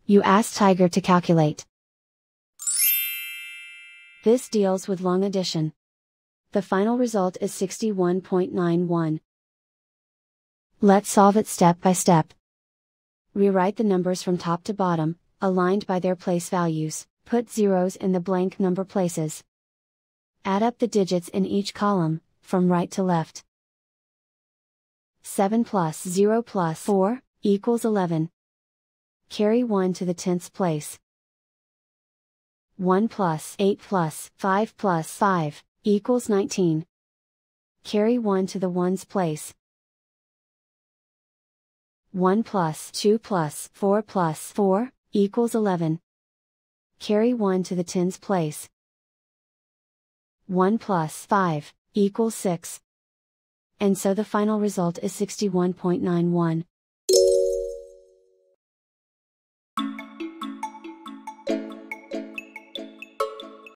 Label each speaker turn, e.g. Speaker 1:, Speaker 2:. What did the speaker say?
Speaker 1: You ask Tiger to calculate. This deals with long addition. The final result is 61.91. Let's solve it step by step. Rewrite the numbers from top to bottom, aligned by their place values, put zeros in the blank number places. Add up the digits in each column, from right to left. 7 plus 0 plus 4, equals 11. Carry 1 to the tenths place. 1 plus 8 plus 5 plus 5, equals 19. Carry 1 to the ones place. 1 plus 2 plus 4 plus 4, equals 11. Carry 1 to the tens place. 1 plus 5, equals 6. And so the final result is 61.91.